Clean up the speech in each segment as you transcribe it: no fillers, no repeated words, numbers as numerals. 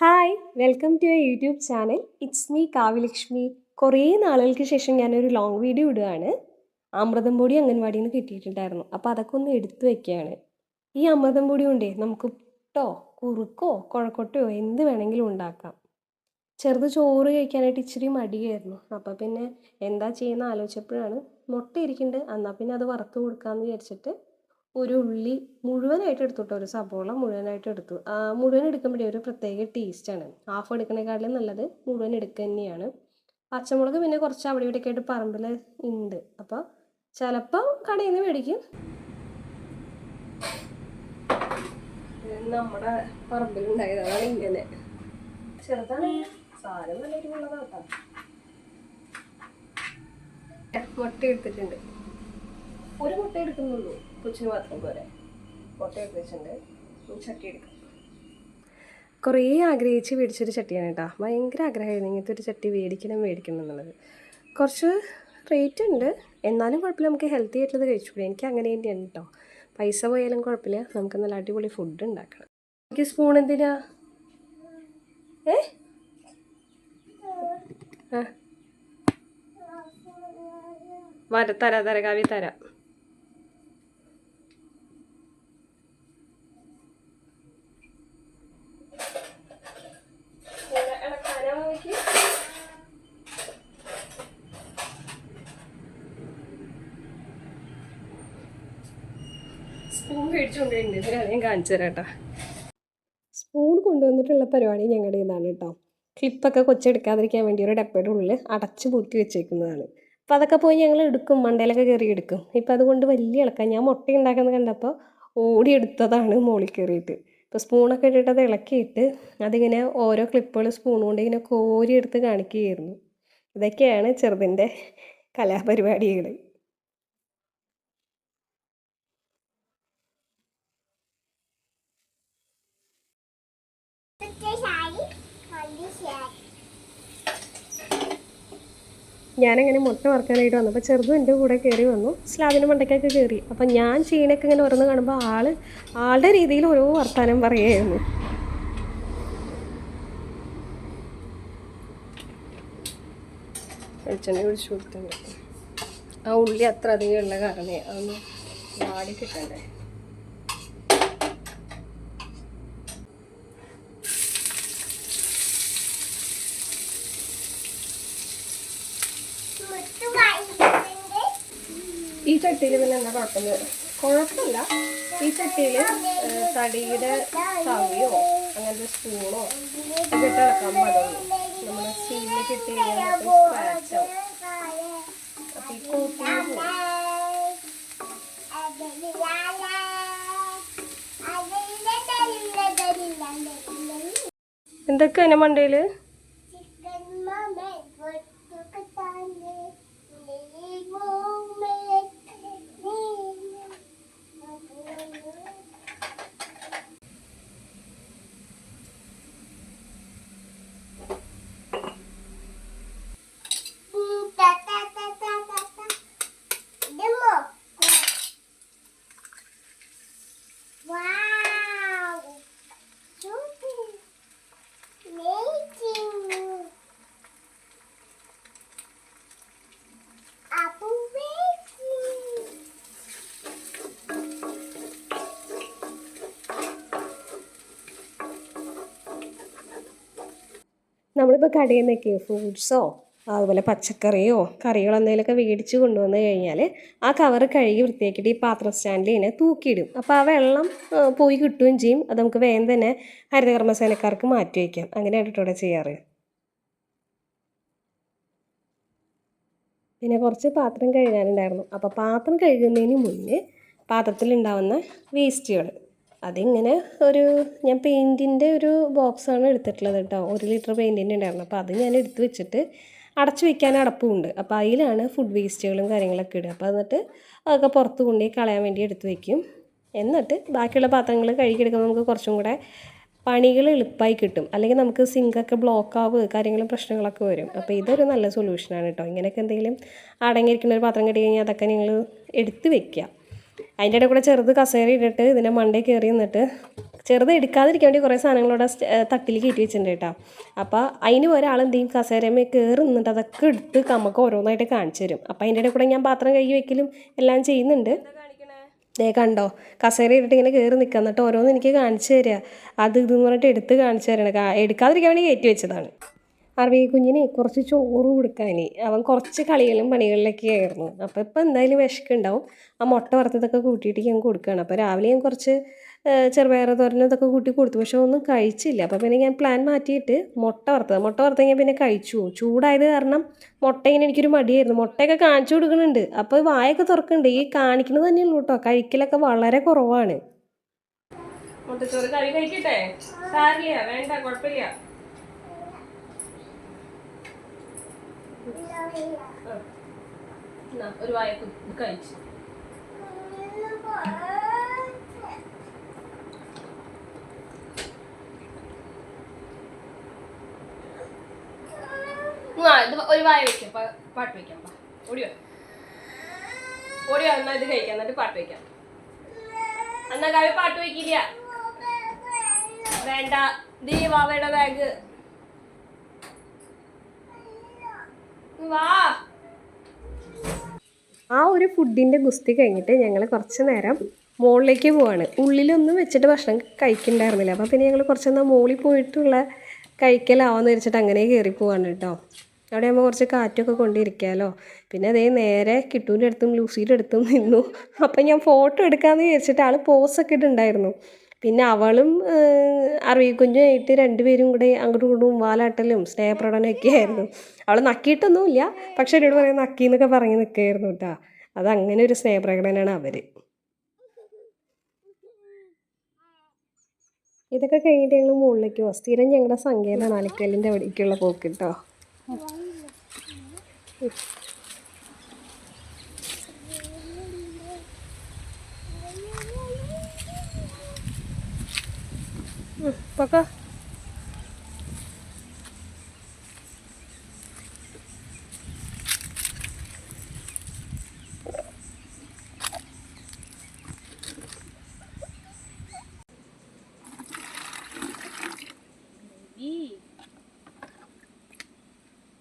Hi welcome to a YouTube channel. It's me Kavyalakshmi. കുറേ നാളുകൾക്ക് ശേഷം ഞാനൊരു ലോങ് വീഡിയോ ഇടുകയാണ്. അമൃതം പൊടി അംഗൻവാടിയിൽ നിന്ന് കിട്ടിയിട്ടുണ്ടായിരുന്നു, അപ്പോൾ അതൊക്കെ ഒന്ന് എടുത്തു വയ്ക്കുകയാണ്. ഈ അമൃതം പൊടി കൊണ്ടേ നമുക്ക് പുട്ടോ കുറുക്കോ കുഴക്കൊട്ടയോ എന്ത് വേണമെങ്കിലും ഉണ്ടാക്കാം. ചെറുത് ചോറ് കഴിക്കാനായിട്ട് ഇച്ചിരി മടിയായിരുന്നു. അപ്പോൾ പിന്നെ എന്താ ചെയ്യുന്ന ആലോചിച്ചപ്പോഴാണ് മുട്ട ഇരിക്കുന്നുണ്ട്, എന്നാൽ പിന്നെ അത് വറുത്ത് കൊടുക്കാമെന്ന് വിചാരിച്ചിട്ട് ഒരു ഉള്ളി മുഴുവനായിട്ട് എടുത്തു കേട്ടോ. ഒരു സബോള മുഴുവനായിട്ട് എടുത്തു. മുഴുവൻ എടുക്കുമ്പോഴേ ഒരു പ്രത്യേക ടേസ്റ്റാണ്. ഹാഫ് എടുക്കണേക്കാളും നല്ലത് മുഴുവൻ എടുക്കുക തന്നെയാണ്. പച്ചമുളക് പിന്നെ കുറച്ച് അവിടെ ഇവിടെയൊക്കെ ആയിട്ട് പറമ്പിൽ ഉണ്ട്, അപ്പോൾ ചിലപ്പോൾ കടയിൽ നിന്ന് മേടിക്കും. നമ്മുടെ പറമ്പിലുണ്ടായതാണ് ഇങ്ങനെ. ചെറുതാണ്, സാധനം നല്ല എരിവുള്ളതാട്ടോ. മുട്ട എടുത്തിട്ടുണ്ട്. ഒരു മുട്ട എടുക്കുന്നുള്ളൂ, കൊച്ചിന് മാത്രം പോരെ. മുട്ട എടുത്ത് വെച്ചിട്ടുണ്ട്. ചട്ടി എടുക്കാം. കുറേ ആഗ്രഹിച്ച് മേടിച്ചൊരു ചട്ടിയാണ് കേട്ടോ. ഭയങ്കര ആഗ്രഹമായിരുന്നു ഇങ്ങനത്തെ ഒരു ചട്ടി മേടിക്കണം എന്നുള്ളത്. കുറച്ച് റേറ്റ് ഉണ്ട്, എന്നാലും കുഴപ്പമില്ല, നമുക്ക് ഹെൽത്തി ആയിട്ടുള്ളത് കഴിച്ചുകൂടെ. എനിക്ക് അങ്ങനെ തന്നെയാണ് കേട്ടോ. പൈസ പോയാലും കുഴപ്പമില്ല, നമുക്ക് നല്ല അടിപൊളി ഫുഡ് ഉണ്ടാക്കണം. എനിക്ക് സ്പൂൺ എന്തിനാ? തരാം കാവ്യ തരാം. സ്പൂൺ മേടിച്ചുകൊണ്ടുണ്ട്, ഇതിനാണ് ഞാൻ കാണിച്ചു തരാം കേട്ടോ. സ്പൂൺ കൊണ്ടുവന്നിട്ടുള്ള പരിപാടി ഞങ്ങളുടെ ഇതാണ് കേട്ടോ. ക്ലിപ്പൊക്കെ കൊച്ചെടുക്കാതിരിക്കാൻ വേണ്ടി ഒരു ഡപ്പയുടെ ഉള്ളിൽ അടച്ചു പൂട്ടി വെച്ചേക്കുന്നതാണ്. അപ്പോൾ അതൊക്കെ പോയി ഞങ്ങൾ എടുക്കും, മണ്ടയിലൊക്കെ കയറി എടുക്കും. ഇപ്പം അതുകൊണ്ട് വലിയ ഇളക്കാം. ഞാൻ മുട്ട ഉണ്ടാക്കുന്നത് കണ്ടപ്പോൾ ഓടിയെടുത്തതാണ് മുകളിൽ കയറിയിട്ട്. ഇപ്പോൾ സ്പൂണൊക്കെ ഇട്ടിട്ട് അത് ഇളക്കിയിട്ട് അതിങ്ങനെ ഓരോ ക്ലിപ്പുകൾ സ്പൂൺ കൊണ്ട് ഇങ്ങനെ കോരിയെടുത്ത് കാണിക്കുകയായിരുന്നു. ഇതൊക്കെയാണ് ചെറുതിൻ്റെ കലാപരിപാടികൾ. ഞാനങ്ങനെ മുട്ട വറുക്കാനായിട്ട് വന്നപ്പോൾ ചെറുതും എൻ്റെ കൂടെ കയറി വന്നു. സ്ലാബിന് മണ്ടയ്ക്കൊക്കെ കയറി. അപ്പം ഞാൻ ചെയ്യണൊക്കെ ഇങ്ങനെ ഓരോന്ന് കാണുമ്പോൾ ആളുടെ രീതിയിൽ ഓരോ വർത്താനം പറയുമായിരുന്നു. വെളിച്ചെണ്ണ ഒഴിച്ചു കൊടുത്തിട്ടുണ്ട്. ആ ഉള്ളി അത്ര അധികം ഉള്ള കാരണേ അതൊന്ന് വാടി കിട്ടണ്ടേ. ഈ ചട്ടിയിൽ പിന്നെ എന്താ കുഴപ്പമില്ല. ഈ ചട്ടിയിൽ തടിയുടെ തവിയോ അങ്ങനത്തെ സ്പൂണോ ഒക്കെ ഇട്ട് ഇളക്കാൻ പാടുള്ളൂ. നമ്മുടെ സ്റ്റീലിൽ കിട്ടി കഴിഞ്ഞാൽ സ്ക്രാച്ച് ആവും. അപ്പം ഈ കോട്ടിങ് പോകും. എന്തൊക്കെ അതിൻ്റെ മണ്ടയിൽ നമ്മളിപ്പോൾ കടയിൽ നിന്നൊക്കെ ഫ്രൂട്ട്സോ അതുപോലെ പച്ചക്കറിയോ കറികളോ എന്തെങ്കിലുമൊക്കെ മേടിച്ച് കൊണ്ടുവന്ന് കഴിഞ്ഞാൽ ആ കവറ് കഴുകി വൃത്തിയാക്കിയിട്ട് ഈ പാത്രം സ്റ്റാൻഡിൽ ഇങ്ങനെ തൂക്കിയിടും. അപ്പോൾ ആ വെള്ളം പോയി കിട്ടുകയും ചെയ്യും. അത് നമുക്ക് വേഗം തന്നെ ഹരിതകർമ്മസേനക്കാർക്ക് മാറ്റി വയ്ക്കാം. അങ്ങനെയാണ് ഇവിടെ ചെയ്യാറ്. പിന്നെ കുറച്ച് പാത്രം കഴുകാനുണ്ടായിരുന്നു. അപ്പോൾ പാത്രം കഴുകുന്നതിന് മുന്നേ പാത്രത്തിലുണ്ടാവുന്ന വേസ്റ്റുകൾ അതിങ്ങനെ ഞാൻ പെയിൻറ്റിൻ്റെ ഒരു ബോക്സാണ് എടുത്തിട്ടുള്ളത് കേട്ടോ. 1 ലിറ്റർ പെയിൻറ്റിൻ്റെ ഉണ്ടായിരുന്നു. അപ്പോൾ അത് ഞാൻ എടുത്ത് വെച്ചിട്ട് അടച്ചു വയ്ക്കാൻ അടപ്പുമുണ്ട്. അപ്പോൾ അതിലാണ് ഫുഡ് വേസ്റ്റുകളും കാര്യങ്ങളൊക്കെ ഇടുക. അപ്പോൾ എന്നിട്ട് അതൊക്കെ പുറത്ത് കൊണ്ടുപോയി കളയാൻ വേണ്ടി എടുത്ത് വയ്ക്കും. എന്നിട്ട് ബാക്കിയുള്ള പാത്രങ്ങൾ കഴുകിയെടുക്കുമ്പോൾ നമുക്ക് കുറച്ചും കൂടെ പണികൾ എളുപ്പമായി കിട്ടും. അല്ലെങ്കിൽ നമുക്ക് സിങ്കൊക്കെ ബ്ലോക്ക് കാര്യങ്ങളും പ്രശ്നങ്ങളൊക്കെ വരും. അപ്പോൾ ഇതൊരു നല്ല സൊല്യൂഷനാണ് കേട്ടോ. ഇങ്ങനെയൊക്കെ എന്തെങ്കിലും അടങ്ങിയിരിക്കുന്ന ഒരു പാത്രം കെട്ടി കഴിഞ്ഞാൽ അതൊക്കെ നിങ്ങൾ എടുത്ത് വെക്കുക. അതിൻ്റെ ഇടയിൽ കൂടെ ചെറുത് കസേര ഇട്ടിട്ട് ഇതിൻ്റെ മണ്ടയിൽ കയറി നിന്നിട്ട് ചെറുത് എടുക്കാതിരിക്കാൻ വേണ്ടി കുറേ സാധനങ്ങളോടെ തട്ടിൽ കയറ്റി വെച്ചിട്ടുണ്ട് കേട്ടോ. അപ്പോൾ അതിന് ഒരാളെന്ത് ചെയ്യും, കസേരമേ കയറി നിന്നിട്ട് അതൊക്കെ എടുത്ത് നമുക്ക് ഓരോന്നായിട്ട് കാണിച്ചു തരും. അപ്പോൾ അതിൻ്റെ ഇടയിൽ കൂടെ ഞാൻ പാത്രം കഴുകി വെക്കലും എല്ലാം ചെയ്യുന്നുണ്ട്. കണ്ടോ, കസേര ഇട്ടിട്ട് ഇങ്ങനെ കയറി നിൽക്കുക, എന്നിട്ട് ഓരോന്ന് എനിക്ക് കാണിച്ചു തരിക. അത് ഇതെന്ന് പറഞ്ഞിട്ട് എടുത്ത് കാണിച്ചു തരണം. എടുക്കാതിരിക്കാൻ വേണ്ടി കയറ്റി വെച്ചതാണ്. അറബി കുഞ്ഞിന് കുറച്ച് ചോറ് കൊടുക്കാൻ അവൻ കുറച്ച് കളികളും പണികളിലൊക്കെ ആയിരുന്നു. അപ്പോൾ ഇപ്പം എന്തായാലും വിശക്കുണ്ടാവും. ആ മുട്ട വറുത്തതൊക്കെ കൂട്ടിയിട്ട് ഞാൻ കൊടുക്കുകയാണ്. അപ്പോൾ രാവിലെ ഞാൻ കുറച്ച് ചെറുപയർ തോരനും ഇതൊക്കെ കൂട്ടി കൊടുത്തു. പക്ഷെ ഒന്നും കഴിച്ചില്ല. അപ്പോൾ പിന്നെ ഞാൻ പ്ലാൻ മാറ്റിയിട്ട് മുട്ട വറുത്ത് കഴിഞ്ഞാൽ പിന്നെ കഴിച്ചു. ചൂടായത് കാരണം മുട്ട ഇങ്ങനെ എനിക്കൊരു മടിയായിരുന്നു. മുട്ടയൊക്കെ കാണിച്ചു കൊടുക്കുന്നുണ്ട്. അപ്പോൾ വായൊക്കെ തുറക്കുന്നുണ്ട്. ഈ കാണിക്കുന്നത് തന്നെയുള്ളൂ കേട്ടോ, കഴിക്കലൊക്കെ വളരെ കുറവാണ്. മുട്ടച്ചോറ് കറി കഴിക്കട്ടെ? സാരില്ല, വേണ്ട, കുഴപ്പമില്ല. ഒരു വായ കഴിച്ചു. ഒരു വായ വെക്കാം, പാട്ട് വെക്കാം. ഓടിയോ ഓടിയോ, എന്നാ ഇത് കഴിക്കാം, എന്നിട്ട് പാട്ട് വെക്കാം. എന്നാ കവി പാട്ട് വെക്കില്ല, വേണ്ട. ദീപാവയുടെ ബാഗ് വാ. ആ ഒരു ഫുഡിൻ്റെ ഗുസ്തി കഴിഞ്ഞിട്ട് ഞങ്ങൾ കുറച്ച് നേരം മുകളിലേക്ക് പോവാണ്. ഉള്ളിലൊന്നും വെച്ചിട്ട് ഭക്ഷണം കഴിക്കണ്ടായിരുന്നില്ല. അപ്പോൾ പിന്നെ ഞങ്ങൾ കുറച്ചൊന്ന് മുകളിൽ പോയിട്ടുള്ള കഴിക്കലാവാന്ന് വെച്ചിട്ട് അങ്ങനെ കയറി പോവാണ് കേട്ടോ. അവിടെ ആകുമ്പോൾ കുറച്ച് കാറ്റൊക്കെ കൊണ്ടിരിക്കാമല്ലോ. പിന്നെ അതേ നേരെ കിട്ടൂൻ്റെ അടുത്തും ലൂസിയുടെ അടുത്തും നിന്നു. അപ്പം ഞാൻ ഫോട്ടോ എടുക്കാമെന്ന് വിചാരിച്ചിട്ട് ആൾ പോസൊക്കെ ഇട്ടുണ്ടായിരുന്നു. പിന്നെ അവളും അറബിക്കുഞ്ഞുമായിട്ട് രണ്ടുപേരും കൂടെ അങ്ങോട്ടും ഇങ്ങോട്ടും വാലാട്ടലും സ്നേഹപ്രകടനമൊക്കെ ആയിരുന്നു. അവൾ നക്കിയിട്ടൊന്നുമില്ല, പക്ഷെ എന്നോട് പറയാൻ നക്കി എന്നൊക്കെ പറഞ്ഞ് നിൽക്കുകയായിരുന്നു കേട്ടോ. അതങ്ങനെ ഒരു സ്നേഹപ്രകടനമാണ് അവർ. ഇതൊക്കെ കഴിഞ്ഞിട്ട് ഞങ്ങൾ മുകളിലേക്ക് പോകും. സ്ഥിരം ഞങ്ങളുടെ സങ്കേതമാണ് ആലിക്കല്ലിൻ്റെ അവിടേക്കുള്ള പോക്ക് കേട്ടോ. പൊക്കോ.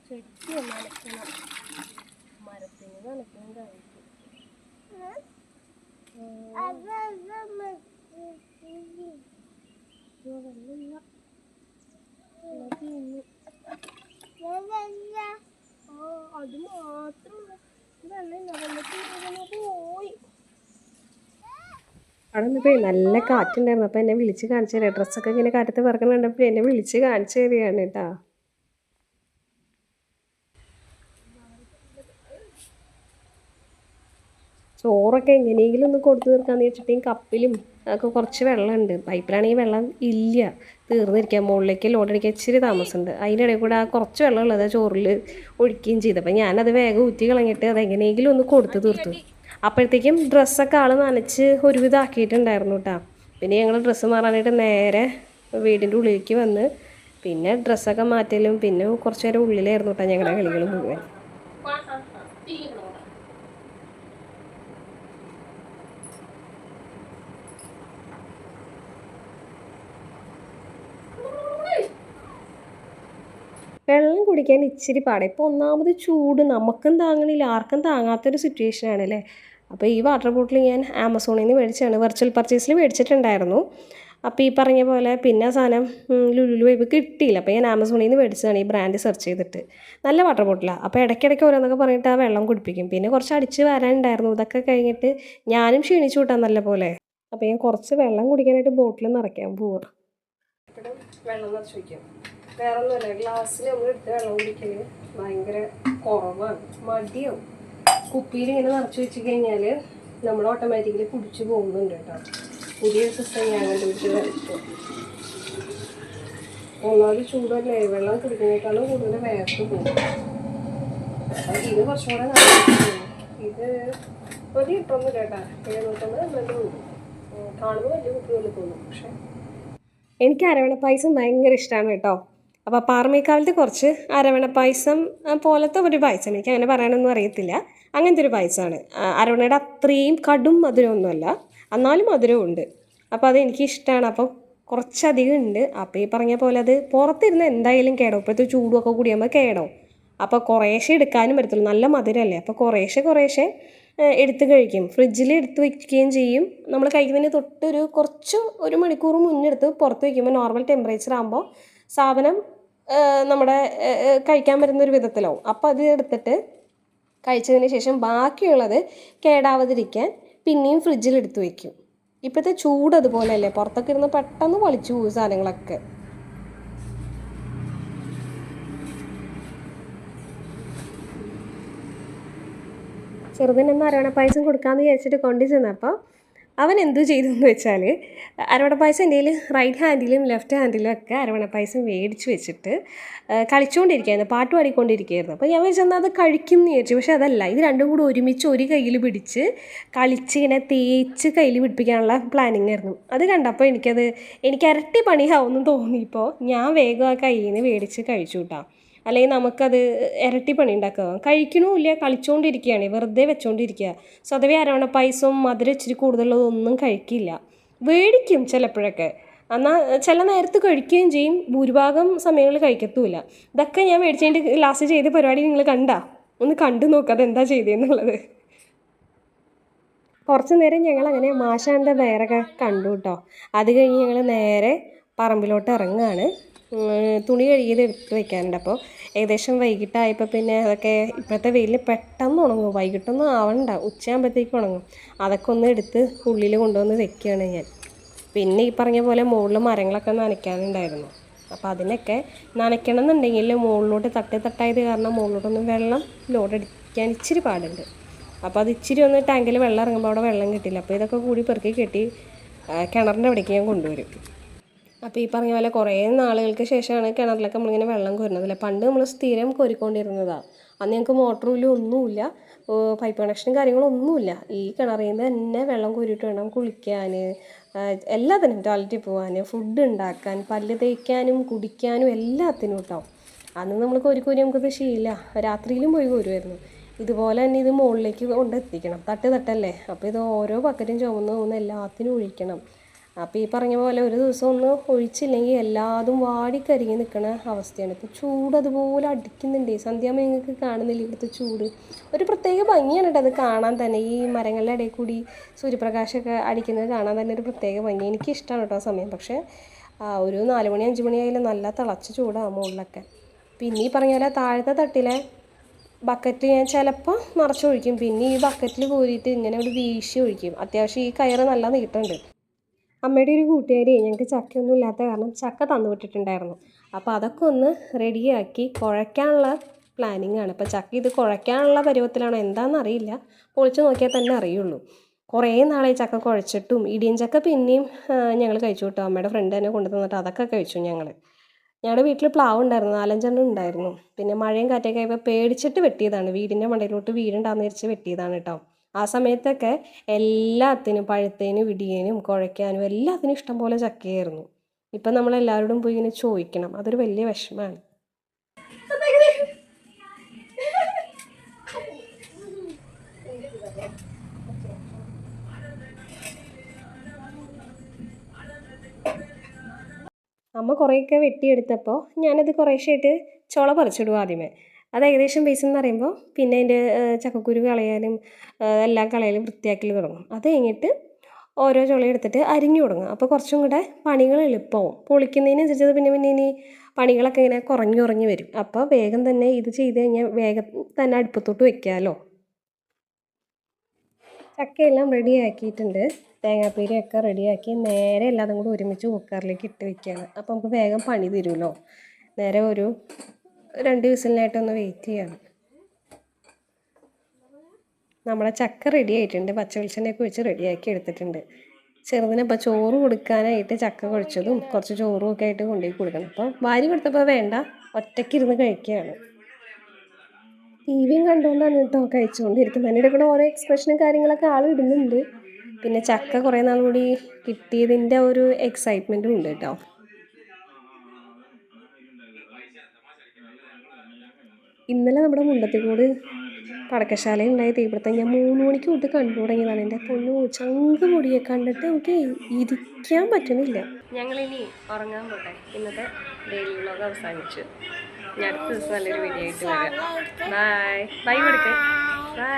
ചെടി നനയ്ക്കണം, മരത്തിന് നനയ്ക്കണം കഴിക്കും. അത് മാത്രമല്ല, പോയി. അവിടെ നിന്നപ്പോ നല്ല കാറ്റുണ്ടായിരുന്നു. അപ്പോൾ എന്നെ വിളിച്ച് കാണിച്ചു തരാം. ഡ്രസ്സൊക്കെ ഇങ്ങനെ കാറ്റത്ത് പറക്കുന്നുണ്ടപ്പോൾ എന്നെ വിളിച്ച് കാണിച്ചു തരികയാണ് കേട്ടോ. ചോറൊക്കെ എങ്ങനെയെങ്കിലും ഒന്ന് കൊടുത്തു തീർക്കാന്ന് വെച്ചിട്ട് കപ്പിലും ഒക്കെ കുറച്ച് വെള്ളമുണ്ട്. പൈപ്പിലാണെങ്കിൽ വെള്ളം ഇല്ല, തീർന്നിരിക്കുക. മുകളിലേക്ക് ലോഡടിക്കാൻ ഇച്ചിരി താമസമുണ്ട്. അതിനിടയിൽ കൂടെ ആ കുറച്ച് വെള്ളം ഉള്ളത് ചോറിൽ ഒഴിക്കുകയും ചെയ്തു. അപ്പം ഞാനത് വേഗം ഊറ്റി കളഞ്ഞിട്ട് അതെങ്ങനെയെങ്കിലും ഒന്ന് കൊടുത്തു തീർത്തു. അപ്പോഴത്തേക്കും ഡ്രസ്സൊക്കെ ആൾ നനച്ച് ഒരുവിധം ആക്കിയിട്ടുണ്ടായിരുന്നു കേട്ടോ. പിന്നെ ഞങ്ങൾ ഡ്രസ്സ് മാറാനായിട്ട് നേരെ വീടിൻ്റെ ഉള്ളിലേക്ക് വന്ന് പിന്നെ ഡ്രസ്സൊക്കെ മാറ്റലും പിന്നെ കുറച്ച് നേരം ഉള്ളിലായിരുന്നു കേട്ടോ ഞങ്ങളുടെ കളികൾ മുഴുവൻ. വെള്ളം കുടിക്കാൻ ഇച്ചിരി പാടാണ്. ഇപ്പോൾ ഒന്നാമത് ചൂട് നമുക്കും താങ്ങണില്ല, ആർക്കും താങ്ങാത്തൊരു സിറ്റുവേഷൻ ആണല്ലേ. അപ്പോൾ ഈ വാട്ടർ ബോട്ടിൽ ഞാൻ ആമസോണിൽ നിന്ന് മേടിച്ചാണ്, വെർച്വൽ പർച്ചേസിൽ മേടിച്ചിട്ടുണ്ടായിരുന്നു. അപ്പോൾ ഈ പറഞ്ഞ പോലെ പിന്നെ സാധനം ലുലുലു പോയപ്പോൾ കിട്ടിയില്ല. അപ്പോൾ ഞാൻ ആമസോണിൽ നിന്ന് മേടിച്ചതാണ് ഈ ബ്രാൻഡ് സെർച്ച് ചെയ്തിട്ട്. നല്ല വാട്ടർ ബോട്ടിലാണ്. അപ്പോൾ ഇടയ്ക്കിടയ്ക്ക് ഓരോന്നൊക്കെ പറഞ്ഞിട്ട് ആ വെള്ളം കുടിപ്പിക്കും. പിന്നെ കുറച്ച് അടിച്ച് വരാനുണ്ടായിരുന്നു. ഇതൊക്കെ കഴിഞ്ഞിട്ട് ഞാനും ക്ഷീണിച്ചു കൂട്ടാൻ നല്ല പോലെ. അപ്പോൾ ഞാൻ കുറച്ച് വെള്ളം കുടിക്കാനായിട്ട് ബോട്ടിൽ നിറയ്ക്കാൻ പോവാം. വെള്ളം നിറച്ച് വയ്ക്കാം. വേറെ ഒന്നുമല്ല, ഗ്ലാസ്സിൽ നമ്മൾ എടുത്ത് വെള്ളം കുടിക്കൽ ഭയങ്കര കുറവാണ്, മടിയാവും. കുപ്പിയിൽ ഇങ്ങനെ നിറച്ച് വെച്ച് കഴിഞ്ഞാൽ നമ്മൾ ഓട്ടോമാറ്റിക്കലി കുടിച്ച് പോകുന്നുണ്ട് കേട്ടോ. പുതിയൊരു സിസ്റ്റം ഞാൻ കണ്ടുപിടിച്ച് കഴിച്ചു. ഒന്നാമത് ചൂടല്ലേ, വെള്ളം കുടിക്കുന്നതിനേക്കാളും കൂടുതൽ വേർത്ത് പോകും. അപ്പം ഇത് കുറച്ചും കൂടെ നല്ല. ഇത് ഒരു ലിറ്ററൊന്നും കേട്ടാ 750 കൂടും. കാണുമ്പോൾ വലിയ കുപ്പി പോലെ തോന്നും, പക്ഷെ എനിക്ക് അരവണ പായസം ഭയങ്കര ഇഷ്ടമാണ് കേട്ടോ. അപ്പോൾ പാറമേക്കാവിലത്തെ കുറച്ച് അരവണ പായസം പോലത്തെ ഒരു പായസം, എനിക്ക് അങ്ങനെ പറയാനൊന്നും അറിയത്തില്ല, അങ്ങനത്തെ ഒരു പായസമാണ്. അരവണയുടെ അത്രയും കടും മധുരമൊന്നുമല്ല, എന്നാലും മധുരമുണ്ട്. അപ്പോൾ അതെനിക്ക് ഇഷ്ടമാണ്. അപ്പോൾ കുറച്ചധികം ഉണ്ട്. അപ്പോൾ ഈ പറഞ്ഞ പോലെ അത് പുറത്തിരുന്ന് എന്തായാലും കേടാവും. ഇപ്പോഴത്തെ ചൂടുമൊക്കെ കൂടിയാകുമ്പോൾ കേടാവും. അപ്പോൾ കുറേശ്ശെ എടുക്കാനും പറ്റത്തുള്ളൂ, നല്ല മധുരമല്ലേ. അപ്പോൾ കുറേശ്ശെ കുറേശ്ശെ എടുത്ത് കഴിക്കും. ഫ്രിഡ്ജിൽ എടുത്ത് വയ്ക്കുകയും ചെയ്യും. നമ്മൾ കഴിക്കുന്നതിന് തൊട്ടൊരു കുറച്ച് 1 മണിക്കൂർ മുന്നേ എടുത്ത് പുറത്ത് വയ്ക്കുമ്പോൾ നോർമൽ ടെമ്പറേച്ചർ ആകുമ്പോൾ സാധനം നമ്മുടെ കഴിക്കാൻ പറ്റുന്നൊരു വിധത്തിലാവും. അപ്പോൾ അത് എടുത്തിട്ട് കഴിച്ചതിന് ശേഷം ബാക്കിയുള്ളത് കേടാവാതിരിക്കാൻ പിന്നെയും ഫ്രിഡ്ജിൽ എടുത്ത് വയ്ക്കും. ഇപ്പോഴത്തെ ചൂട് അതുപോലെയല്ലേ, പുറത്തൊക്കെ ഇരുന്ന് പെട്ടെന്ന് പൊളിച്ചു പോകും സാധനങ്ങളൊക്കെ. ചെറുതിനൊന്ന് അരവണ പായസം കൊടുക്കാമെന്ന് വിചാരിച്ചിട്ട് കൊണ്ടു ചെന്നപ്പോൾ അവൻ എന്തു ചെയ്തു എന്ന് വെച്ചാൽ, അരവണ പായസം എൻ്റെ കയ്യിൽ റൈറ്റ് ഹാൻഡിലും ലെഫ്റ്റ് ഹാൻഡിലും ഒക്കെ അരവണ പായസം മേടിച്ച് വെച്ചിട്ട് കളിച്ചുകൊണ്ടിരിക്കുകയായിരുന്നു, പാട്ട് പാടിക്കൊണ്ടിരിക്കുകയായിരുന്നു. അപ്പോൾ ഞാൻ വിചാരിച്ചെന്നാൽ അത് കഴിക്കും എന്ന് വിചാരിച്ചു. പക്ഷേ അതല്ല, ഇത് രണ്ടും കൂടി ഒരുമിച്ച് ഒരു കയ്യിൽ പിടിച്ച് കളിച്ച് ഇങ്ങനെ തേച്ച് കയ്യിൽ പിടിപ്പിക്കാനുള്ള പ്ലാനിങ് ആയിരുന്നു. അത് കണ്ടപ്പോൾ എനിക്ക് ഇരട്ടി പണിയാവുമെന്ന് തോന്നിയപ്പോൾ ഞാൻ വേഗം ആ കയ്യിൽ നിന്ന് മേടിച്ച് കഴിച്ചു കേട്ടോ. അല്ലെങ്കിൽ നമുക്കത് ഇരട്ടി പണി ഉണ്ടാക്കുക. കഴിക്കണമില്ല, കളിച്ചുകൊണ്ടിരിക്കുകയാണ്, വെറുതെ വെച്ചുകൊണ്ടിരിക്കുക. സ്വതവേ അരവണ പായസവും മധുരം ഇച്ചിരി കൂടുതലുള്ളതൊന്നും കഴിക്കില്ല. മേടിക്കും ചിലപ്പോഴൊക്കെ, എന്നാൽ ചില നേരത്ത് കഴിക്കുകയും ചെയ്യും, ഭൂരിഭാഗം സമയങ്ങളിൽ കഴിക്കത്തുമില്ല. ഇതൊക്കെ ഞാൻ മേടിച്ചതിൻ്റെ ലാസ്റ്റ് ചെയ്ത പരിപാടി നിങ്ങൾ ഒന്ന് കണ്ടു നോക്കുക അതെന്താ ചെയ്തതെന്നുള്ളത്. കുറച്ച് നേരം ഞങ്ങൾ അങ്ങനെ മാഷാൻ്റെ നേരൊക്കെ കണ്ടു കേട്ടോ. അത് കഴിഞ്ഞ് ഞങ്ങൾ നേരെ പറമ്പിലോട്ട് ഇറങ്ങുകയാണ്. തുണി കഴുകിയത് എടുത്ത് വെക്കാനുണ്ട്. അപ്പോൾ ഏകദേശം വൈകിട്ടായപ്പോൾ പിന്നെ അതൊക്കെ ഇപ്പോഴത്തെ വെയിലിൽ പെട്ടെന്ന് ഉണങ്ങും. വൈകിട്ടൊന്നും ആവണ്ട, ഉച്ചയാകുമ്പോഴത്തേക്കും ഉണങ്ങും. അതൊക്കെ ഒന്ന് എടുത്ത് ഉള്ളിൽ കൊണ്ടുവന്ന് വെക്കുകയാണ് ഞാൻ. പിന്നെ ഈ പറഞ്ഞ പോലെ മുകളിൽ മരങ്ങളൊക്കെ നനയ്ക്കാനുണ്ടായിരുന്നു. അപ്പോൾ അതിനൊക്കെ നനയ്ക്കണം എന്നുണ്ടെങ്കിൽ മുകളിലോട്ട് തട്ടായത് കാരണം മുകളിലോട്ടൊന്നും വെള്ളം ലോഡടിക്കാൻ ഇച്ചിരി പാടുണ്ട്. അപ്പോൾ അത് ഇച്ചിരി ഒന്ന് ടാങ്കിൽ വെള്ളം ഇറങ്ങുമ്പോൾ അവിടെ വെള്ളം കിട്ടില്ല. അപ്പോൾ ഇതൊക്കെ കൂടി പെറുക്കി കെട്ടി കിണറിൻ്റെ അവിടേക്ക് ഞാൻ കൊണ്ടുവരും. അപ്പോൾ ഈ പറഞ്ഞ പോലെ കുറേ നാളുകൾക്ക് ശേഷമാണ് കിണറിലൊക്കെ നമ്മളിങ്ങനെ വെള്ളം കോരുന്നതല്ല. പണ്ട് നമ്മൾ സ്ഥിരം കോരിക്കൊണ്ടിരുന്നതാണ്. അന്ന് ഞങ്ങൾക്ക് മോട്ടറിൽ ഒന്നുമില്ല, പൈപ്പ് കണക്ഷനും കാര്യങ്ങളൊന്നുമില്ല. ഈ കിണറിൽ നിന്ന് തന്നെ വെള്ളം കോരിയിട്ട് വേണം കുളിക്കാൻ, എല്ലാത്തിനും, ടോയ്ലറ്റിൽ പോകാൻ, ഫുഡ് ഉണ്ടാക്കാൻ, പല്ല് തേക്കാനും കുടിക്കാനും എല്ലാത്തിനും കേട്ടോ. അന്ന് നമ്മൾ കോരി നമുക്കത് ശീലമില്ല, രാത്രിയിലും പോയി കോരുമായിരുന്നു. ഇതുപോലെ തന്നെ ഇത് മുകളിലേക്ക് കൊണ്ടെത്തിക്കണം, തട്ടല്ലേ. അപ്പോൾ ഇത് ഓരോ ബക്കറ്റും ചുമന്ന് പോകുന്ന എല്ലാത്തിനും ഒഴിക്കണം. അപ്പോൾ ഈ പറഞ്ഞ പോലെ ഒരു ദിവസം ഒന്ന് ഒഴിച്ചില്ലെങ്കിൽ എല്ലാതും വാടിക്കരിഞ്ഞ് നിൽക്കുന്ന അവസ്ഥയാണ്. ഇപ്പോൾ ചൂട് അതുപോലെ അടിക്കുന്നുണ്ട്. സന്ധ്യാകുമ്പോൾ നിങ്ങൾക്ക് കാണുന്നില്ല ഇവിടുത്തെ ചൂട്. ഒരു പ്രത്യേക ഭംഗിയാണ് കേട്ടോ അത് കാണാൻ തന്നെ. ഈ മരങ്ങളുടെ ഇടയിൽ കൂടി സൂര്യപ്രകാശമൊക്കെ അടിക്കുന്നത് കാണാൻ തന്നെ ഒരു പ്രത്യേക ഭംഗി. എനിക്കിഷ്ടമാണ് കേട്ടോ ആ സമയം. പക്ഷേ ഒരു 4 മണി 5 മണി ആയാലും നല്ല തിളച്ച് ചൂടാണ് മുകളിലൊക്കെ. പിന്നെ ഈ പറഞ്ഞ പോലെ താഴത്തെ തട്ടിലെ ബക്കറ്റ് ഞാൻ ചിലപ്പോൾ നിറച്ചൊഴിക്കും. പിന്നെ ഈ ബക്കറ്റിൽ കോരിയിട്ട് ഇങ്ങനെ ഒരു വീശി ഒഴിക്കും. അത്യാവശ്യം ഈ കയറ് നല്ല നീട്ടുന്നുണ്ട്. അമ്മയുടെ ഒരു കൂട്ടുകാരി ഞങ്ങൾക്ക് ചക്കയൊന്നും ഇല്ലാത്ത കാരണം ചക്ക തന്നു വിട്ടിട്ടുണ്ടായിരുന്നു. അപ്പോൾ അതൊക്കെ ഒന്ന് റെഡിയാക്കി കുഴയ്ക്കാനുള്ള പ്ലാനിങ് ആണ്. അപ്പോൾ ചക്ക ഇത് കുഴയ്ക്കാനുള്ള പരുവത്തിലാണോ എന്താണെന്ന് അറിയില്ല, പൊളിച്ച് നോക്കിയാൽ തന്നെ അറിയുള്ളൂ. കുറേ നാളെ ചക്ക കുഴച്ചിട്ടും. ഇടിയൻ ചക്ക പിന്നെയും ഞങ്ങൾ കഴിച്ചു കേട്ടോ. അമ്മയുടെ ഫ്രണ്ട് തന്നെ കൊണ്ടു തന്നിട്ട് അതൊക്കെ കഴിച്ചു ഞങ്ങളുടെ വീട്ടിൽ പ്ലാവ് ഉണ്ടായിരുന്നു, 4-5 ഉണ്ടായിരുന്നു. പിന്നെ മഴയും കാറ്റൊക്കെ ആയപ്പോൾ പേടിച്ചിട്ട് വെട്ടിയതാണ്. വീടിൻ്റെ മണ്ടയിലോട്ട് വീടുണ്ടാകുന്ന വിചാരിച്ച് വെട്ടിയതാണ് കേട്ടോ. ആ സമയത്തൊക്കെ എല്ലാത്തിനും, പഴുത്തേനും ഇടിയനും കുഴയ്ക്കാനും എല്ലാത്തിനും ഇഷ്ടം പോലെ ചക്കയായിരുന്നു. ഇപ്പം നമ്മളെല്ലാവരോടും പോയി ഇങ്ങനെ ചോദിക്കണം, അതൊരു വലിയ വിഷമമാണ്. അമ്മ കുറേയൊക്കെ വെട്ടിയെടുത്തപ്പോൾ ഞാനത് കുറേശ്ശായിട്ട് ചുള പറിച്ചിടും ആദ്യമേ. അത് ഏകദേശം ബേസിൽ നിന്ന് അറിയുമ്പോൾ പിന്നെ അതിൻ്റെ ചക്കക്കുരു കളയാനും എല്ലാം കളയാനും വൃത്തിയാക്കൽ തുടങ്ങും. അത് കഴിഞ്ഞിട്ട് ഓരോ ചുള എടുത്തിട്ട് അരിഞ്ഞു തുടങ്ങും. അപ്പോൾ കുറച്ചും കൂടെ പണികൾ എളുപ്പമാവും. പൊളിക്കുന്നതിനനുസരിച്ച് പിന്നെ ഇനി പണികളൊക്കെ ഇങ്ങനെ കുറഞ്ഞു വരും. അപ്പോൾ വേഗം തന്നെ ഇത് ചെയ്ത് കഴിഞ്ഞാൽ വേഗം തന്നെ അടുപ്പത്തോട്ട് വെക്കാമല്ലോ. ചക്കയെല്ലാം റെഡിയാക്കിയിട്ടുണ്ട്. തേങ്ങാപ്പീരയൊക്കെ റെഡിയാക്കി നേരെ എല്ലാതും കൂടി ഒരുമിച്ച് കുക്കറിലേക്ക് ഇട്ട് വെക്കുകയാണ്. അപ്പോൾ നമുക്ക് വേഗം പണി തരുമല്ലോ. നേരെ ഒരു 2 വിസിലിനായിട്ടൊന്ന് വെയിറ്റ് ചെയ്യാണ്. നമ്മളെ ചക്ക റെഡി ആയിട്ടുണ്ട്. പച്ച വെളിച്ചെണ്ണയൊക്കെ വെച്ച് റെഡിയാക്കി എടുത്തിട്ടുണ്ട്. ചെറുതിനപ്പോൾ ചോറ് കൊടുക്കാനായിട്ട് ചക്ക കുഴച്ചതും കുറച്ച് ചോറും ഒക്കെ ആയിട്ട് കൊണ്ടുപോയി കൊടുക്കണം. അപ്പോൾ വാരി കൊടുത്തപ്പോൾ വേണ്ട, ഒറ്റയ്ക്കിരുന്ന് കഴിക്കുകയാണ്. ടിവിയും കണ്ടുകൊണ്ടാണ് കേട്ടോ കഴിച്ചുകൊണ്ടിരിക്കുന്നത്. അതിൻ്റെ കൂടെ ഓരോ എക്സ്പ്രഷനും കാര്യങ്ങളൊക്കെ ആൾ ഇടുന്നുണ്ട്. പിന്നെ ചക്ക കുറേ നാൾ കൂടി കിട്ടിയതിൻ്റെ ഒരു എക്സൈറ്റ്മെൻറ്റും ഉണ്ട് കേട്ടോ. ഇന്നലെ നമ്മുടെ മുണ്ടത്തിക്കോട് പടക്കശാലയിൽ ഉണ്ടായ തീപിടുത്തം ഞാൻ 3 മണിക്ക് തൊട്ട് കണ്ടു തുടങ്ങിയതാണ്. എൻ്റെ പൊന്നോ ചങ്ക് പൊടിയെ കണ്ടിട്ട് നമുക്ക് ഇരിക്കാൻ പറ്റുന്നില്ല. ഞങ്ങളിനി ഉറങ്ങാൻ പോട്ടെ. ഇന്നത്തെ ഡെയിലി വ്ലോഗ് അവസാനിച്ചു. ഞാൻ അടുത്ത ദിവസം നല്ലൊരു വീഡിയോ ആയിട്ട് വരാം. ബൈ ബൈ കൊടുക്കേ. ബൈ.